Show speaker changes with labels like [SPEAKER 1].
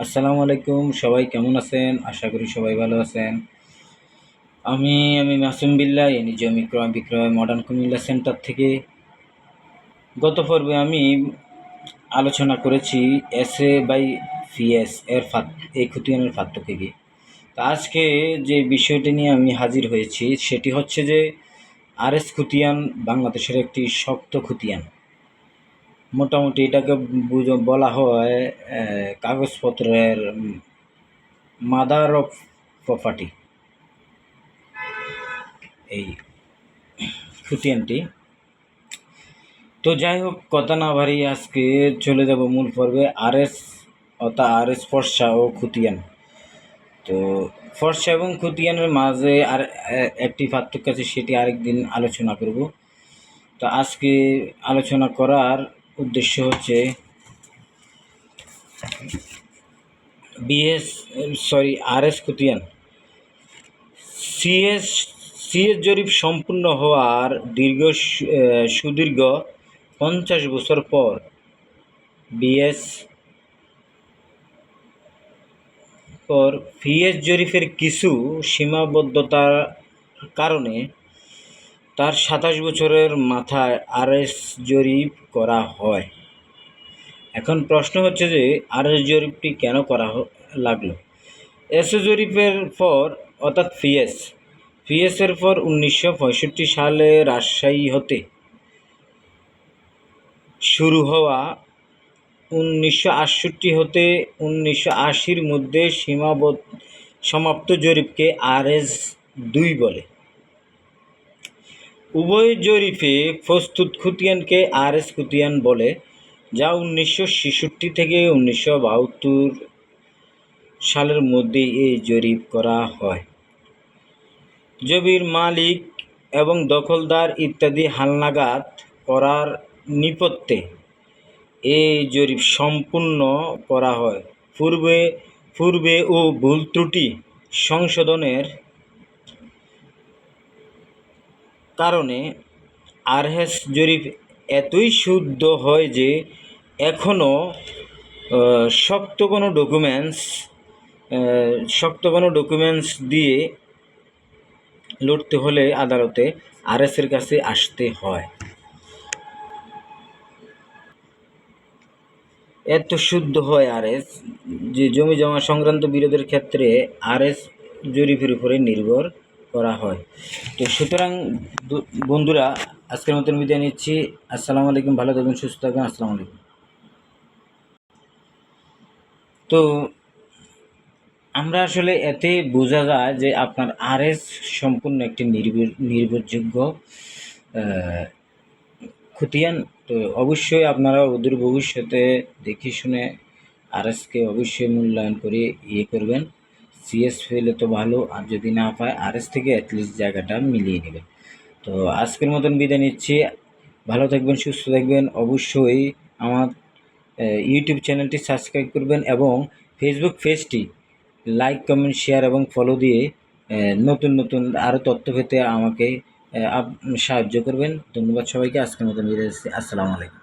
[SPEAKER 1] আসসালামু আলাইকুম, সবাই কেমন আছেন? আশা করি সবাই ভালো আছেন। আমি মাসুম বিল্লাহ, নিজমি ক্রয় বিক্রয় মডার্ন কুমিল্লা সেন্টার থেকে। গত পর্বে আমি আলোচনা করেছি এসএ বাই ভিএস এর এই খতিয়ানের পার্থক্য কি। তা আজকে যে বিষয়টি নিয়ে আমি হাজির হয়েছি সেটি হচ্ছে যে আরএস খতিয়ান বাংলাদেশের একটি শক্ত খতিয়ান। মোটামুটি এটাকে বলা হয় কাগজপত্রের মাদার অফ প্রপার্টি। এই খতিয়ানটি তো যাই হোক, কথা না বাড়িয়ে আজকে চলে যাব মূল পর্বে। আরএস অর্থাৎ আরএস ফর্সা ও খতিয়ান। তো ফর্সা এবং খতিয়ানের মাঝে আর একটি পার্থক্য আছে, সেটি আরেকদিন আলোচনা করব। তো আজকে আলোচনা করার উদ্দেশ্য হচ্ছে আরএস খতিয়ান। সিএস জরিপ সম্পূর্ণ হওয়ার সুদীর্ঘ 50 বছর পর ভিএস জরিপের কিছু সীমাবদ্ধতার কারণে তার 27 বছরের মাথায় আরএস জরিপ করা হয়। এখন প্রশ্ন হচ্ছে যে আরএস জরিপটি কেন করা লাগলো? এসএ জরিপের পর অর্থাৎ ভিএসের পর 1965 সালে রাজশাহী হতে শুরু হওয়া 1968 হতে 1980-র মধ্যে সমাপ্ত জরিপকে আরএস-2 বলে। উভয় জরিপে প্রস্তুত খতিয়ানকে আরএস খতিয়ান বলে, যা 1966 থেকে 1972 সালের মধ্যে এই জরিপ করা হয়। জমির মালিক এবং দখলদার ইত্যাদি হালনাগাদ করার নেপথ্যে এই জরিপ সম্পূর্ণ করা হয়। পূর্বে ও ভুল ত্রুটি সংশোধনের কারণে আরএস জরিপ এতই শুদ্ধ হয় যে এখনও শক্ত কোনো ডকুমেন্টস দিয়ে লড়তে হলে আদালতে আরএসের কাছে আসতে হয়। এত শুদ্ধ হয় আরএস যে জমি জমা সংক্রান্ত বিরোধের ক্ষেত্রে আরএস জরিপের উপরে নির্ভর করা হয়। তো সুতরাং বন্ধুরা, আজকের মতন বিদায় নিচ্ছি। আসসালামু আলাইকুম, ভালো থাকবেন, সুস্থ থাকবেন। আসসালামু আলাইকুম। তো আমরা আসলে এতে বোঝা যায় যে আপনার আরএস সম্পূর্ণ একটি নির্ভরযোগ্য খতিয়ান। তো অবশ্যই আপনারা অদূর ভবিষ্যতে দেখে শুনে আরএসকে অবশ্যই মূল্যায়ন করে করবেন। সিএস পেলে তো ভালো, আর যদি না পায় আরএস থেকে অ্যাটলিস্ট জায়গাটা মিলিয়ে নেবেন। তো আজকের মতন বিদায় নিচ্ছি। ভালো থাকবেন, সুস্থ থাকবেন। অবশ্যই আমার ইউটিউব চ্যানেলটি সাবস্ক্রাইব করবেন এবং ফেসবুক পেজটি লাইক, কমেন্ট, শেয়ার এবং ফলো দিয়ে নতুন আরও তথ্য পেতে আমাকে সাহায্য করবেন। ধন্যবাদ সবাইকে। আজকের মতন বিদায় নিচ্ছি। আসসালামু আলাইকুম।